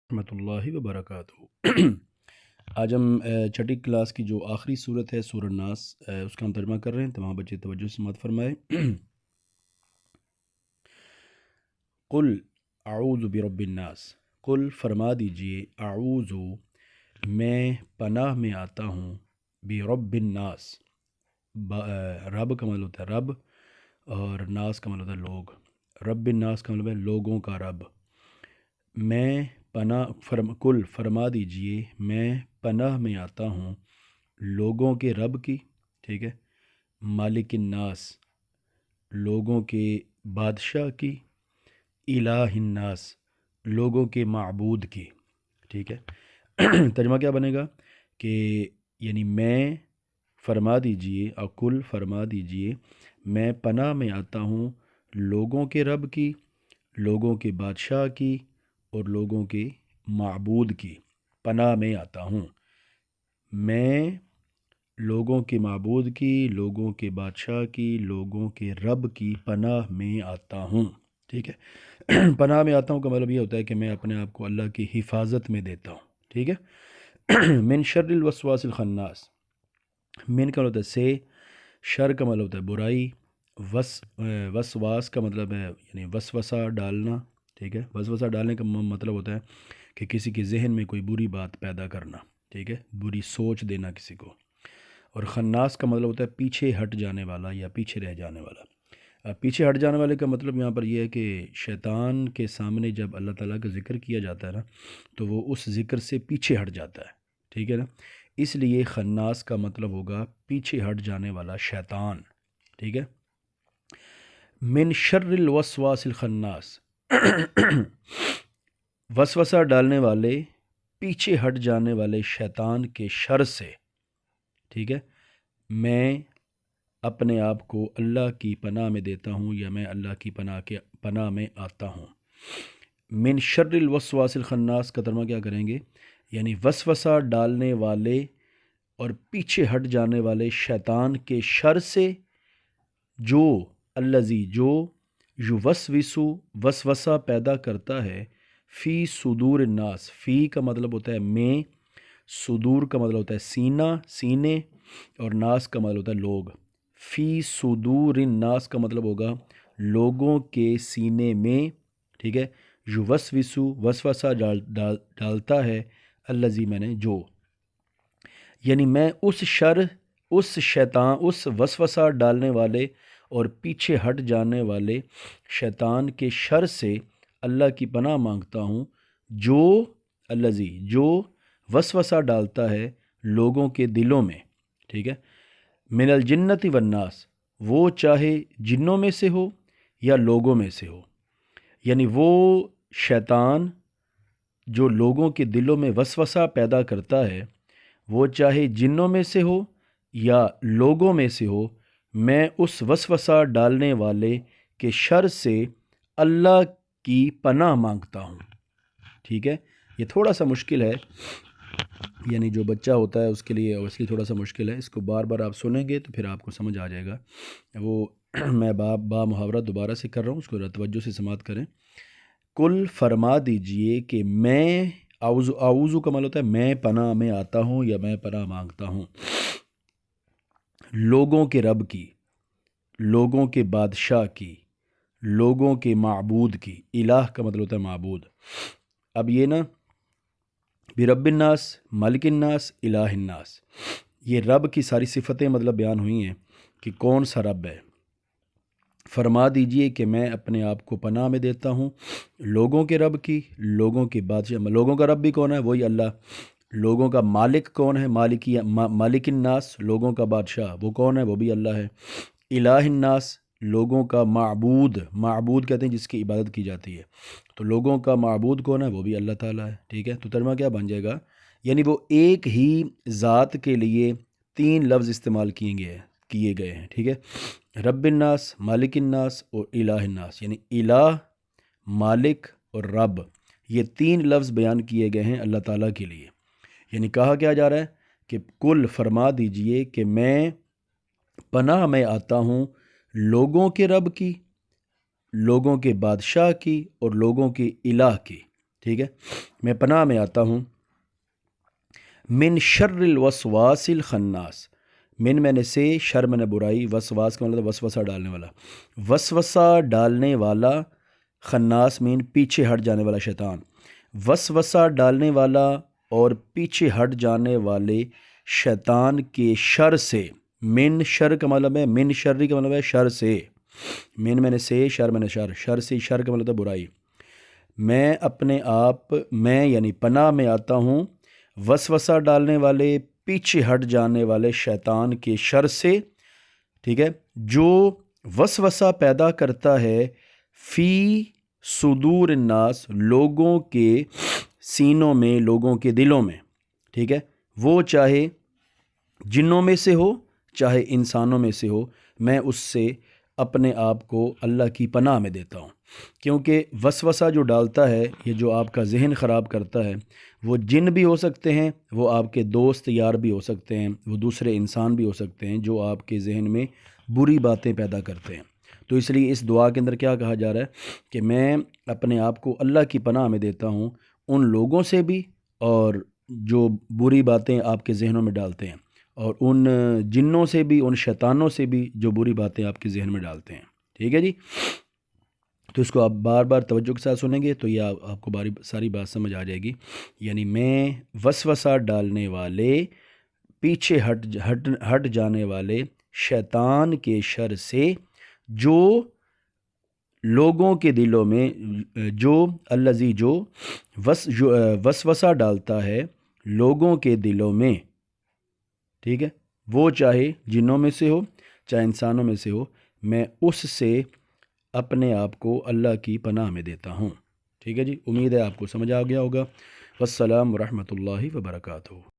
رحمۃ اللہ وبرکاتہ۔ آج ہم چھٹی کلاس کی جو آخری صورت ہے سورہ الناس، اس کا ہم ترجمہ کر رہے ہیں۔ تمام بچے توجہ سے سماعت فرمائے۔ قل اعوذ برب الناس، قل فرما دیجئے، اعوذ میں پناہ میں آتا ہوں، برب الناس، رب کا مطلب ہوتا ہے رب، اور ناس کا مطلب ہوتا ہے لوگ۔ رب الناس کا مطلب ہے لوگوں کا رب۔ میں کل فرما دیجئے میں پناہ میں آتا ہوں لوگوں کے رب کی، ٹھیک ہے، مالک الناس، لوگوں کے بادشاہ کی، الہ الناس، لوگوں کے معبود کی، ٹھیک ہے۔ ترجمہ کیا بنے گا کہ یعنی میں فرما دیجئے اور کل فرما دیجئے میں پناہ میں آتا ہوں لوگوں کے رب کی، لوگوں کے بادشاہ کی اور لوگوں کے معبود کی پناہ میں آتا ہوں۔ میں لوگوں کے معبود کی، لوگوں کے بادشاہ کی، لوگوں کے رب کی پناہ میں آتا ہوں، ٹھیک ہے۔ پناہ میں آتا ہوں کا مطلب یہ ہوتا ہے کہ میں اپنے آپ کو اللہ کی حفاظت میں دیتا ہوں، ٹھیک ہے۔ من شر الوسواس الخناس، من کا مطلب ہوتا ہے سے، شر کا مطلب ہوتا ہے برائی، وسواس کا مطلب ہے یعنی وسوسہ ڈالنا، ٹھیک ہے۔ وسوسہ ڈالنے کا مطلب ہوتا ہے کہ کسی کے ذہن میں کوئی بری بات پیدا کرنا، ٹھیک ہے، بری سوچ دینا کسی کو۔ اور خناس کا مطلب ہوتا ہے پیچھے ہٹ جانے والا یا پیچھے رہ جانے والا۔ پیچھے ہٹ جانے والے کا مطلب یہاں پر یہ ہے کہ شیطان کے سامنے جب اللہ تعالیٰ کا ذکر کیا جاتا ہے نا تو وہ اس ذکر سے پیچھے ہٹ جاتا ہے، ٹھیک ہے نا۔ اس لیے خناس کا مطلب ہوگا پیچھے ہٹ جانے والا شیطان، ٹھیک ہے۔ من شر الوسواس الخناس، وسوسہ ڈالنے والے، پیچھے ہٹ جانے والے شیطان کے شر سے، ٹھیک ہے۔ میں اپنے آپ کو اللہ کی پناہ میں دیتا ہوں یا میں اللہ کی پناہ میں آتا ہوں۔ من شر الوسواس الخناس کا ترجمہ کیا کریں گے؟ یعنی وسوسہ ڈالنے والے اور پیچھے ہٹ جانے والے شیطان کے شر سے، جو الذی جو یوسوسو وسوسہ پیدا کرتا ہے، فی صدور الناس، فی کا مطلب ہوتا ہے میں، صدور کا مطلب ہوتا ہے سینہ، سینے، اور ناس کا مطلب ہوتا ہے لوگ۔ فی صدور الناس کا مطلب ہوگا لوگوں کے سینے میں، ٹھیک ہے۔ یوسوسو وسوسہ ڈالتا ہے، الذی میں نے جو، یعنی میں اس شر، اس شیطان، اس وسوسہ ڈالنے والے اور پیچھے ہٹ جانے والے شیطان کے شر سے اللہ کی پناہ مانگتا ہوں، جو الذی جو وسوسہ ڈالتا ہے لوگوں کے دلوں میں، ٹھیک ہے۔ من الجنت والناس، وہ چاہے جنوں میں سے ہو یا لوگوں میں سے ہو، یعنی وہ شیطان جو لوگوں کے دلوں میں وسوسہ پیدا کرتا ہے، وہ چاہے جنوں میں سے ہو یا لوگوں میں سے ہو، میں اس وسوسہ ڈالنے والے کے شر سے اللہ کی پناہ مانگتا ہوں، ٹھیک ہے۔ یہ تھوڑا سا مشکل ہے، یعنی جو بچہ ہوتا ہے اس کے لیے اویسلی تھوڑا سا مشکل ہے۔ اس کو بار بار آپ سنیں گے تو پھر آپ کو سمجھ آ جائے گا۔ وہ میں با محاورہ دوبارہ سے کر رہا ہوں، اس کو توجہ سے سماعت کریں۔ کل فرما دیجئے کہ میں اعوذ کا مطلب ہوتا ہے میں پناہ میں آتا ہوں یا میں پناہ مانگتا ہوں لوگوں کے رب کی، لوگوں کے بادشاہ کی، لوگوں کے معبود کی۔ الہ کا مطلب ہوتا ہے معبود۔ اب یہ نا برب الناس، مالک الناس، الہ الناس، یہ رب کی ساری صفتیں مطلب بیان ہوئی ہیں کہ کون سا رب ہے۔ فرما دیجئے کہ میں اپنے آپ کو پناہ میں دیتا ہوں لوگوں کے رب کی، لوگوں کے بادشاہ۔ لوگوں کا رب بھی کون ہے؟ وہی اللہ۔ لوگوں کا مالک کون ہے؟ مالک الناس، لوگوں کا بادشاہ وہ کون ہے؟ وہ بھی اللہ ہے۔ الہ الناس، لوگوں کا معبود، معبود کہتے ہیں جس کی عبادت کی جاتی ہے، تو لوگوں کا معبود کون ہے؟ وہ بھی اللہ تعالیٰ ہے، ٹھیک ہے۔ تو ترجمہ کیا بن جائے گا؟ یعنی وہ ایک ہی ذات کے لیے تین لفظ استعمال کیے گئے ہیں، ٹھیک ہے۔ رب الناس، مالک الناس اور الہ الناس، یعنی الہ، مالک اور رب، یہ تین لفظ بیان کیے گئے ہیں اللہ تعالیٰ کے لیے۔ یعنی کہا کیا جا رہا ہے کہ کل فرما دیجئے کہ میں پناہ میں آتا ہوں لوگوں کے رب کی، لوگوں کے بادشاہ کی اور لوگوں کے الہ کی، ٹھیک ہے، میں پناہ میں آتا ہوں من شر الوسواس الخناس، من میں نے سے، شر میں نے برائی، وسواس کا مطلب وسوسہ ڈالنے والا، وسوسہ ڈالنے والا، خناس مین پیچھے ہٹ جانے والا شیطان، وسوسہ ڈالنے والا اور پیچھے ہٹ جانے والے شیطان کے شر سے، من شر کا مطلب ہے، من شری کا مطلب ہے شر سے، من میں نے سے، شر میں نے شر، شر سے، شر کا مطلب ہے برائی، میں اپنے آپ میں یعنی پناہ میں آتا ہوں وسوسہ ڈالنے والے، پیچھے ہٹ جانے والے شیطان کے شر سے، ٹھیک ہے، جو وسوسہ پیدا کرتا ہے فی صدور الناس، لوگوں کے سینوں میں، لوگوں کے دلوں میں، ٹھیک ہے، وہ چاہے جنوں میں سے ہو چاہے انسانوں میں سے ہو، میں اس سے اپنے آپ کو اللہ کی پناہ میں دیتا ہوں، کیونکہ وسوسہ جو ڈالتا ہے، یہ جو آپ کا ذہن خراب کرتا ہے، وہ جن بھی ہو سکتے ہیں، وہ آپ کے دوست یار بھی ہو سکتے ہیں، وہ دوسرے انسان بھی ہو سکتے ہیں جو آپ کے ذہن میں بری باتیں پیدا کرتے ہیں۔ تو اس لیے اس دعا کے اندر کیا کہا جا رہا ہے کہ میں اپنے آپ کو اللہ کی پناہ میں دیتا ہوں ان لوگوں سے بھی، اور جو بری باتیں آپ کے ذہنوں میں ڈالتے ہیں، اور ان جنوں سے بھی، ان شیطانوں سے بھی جو بری باتیں آپ کے ذہن میں ڈالتے ہیں، ٹھیک ہے جی۔ تو اس کو آپ بار بار توجہ کے ساتھ سنیں گے تو یہ آپ کو ساری بات سمجھ آ جائے گی، یعنی میں وسوسہ ڈالنے والے، پیچھے ہٹ جانے والے شیطان کے شر سے، جو لوگوں کے دلوں میں، جو الذی جو وسوسہ ڈالتا ہے لوگوں کے دلوں میں، ٹھیک ہے، وہ چاہے جنوں میں سے ہو چاہے انسانوں میں سے ہو، میں اس سے اپنے آپ کو اللہ کی پناہ میں دیتا ہوں، ٹھیک ہے جی۔ امید ہے آپ کو سمجھ آ گیا ہوگا۔ والسلام ورحمۃ اللہ وبرکاتہ۔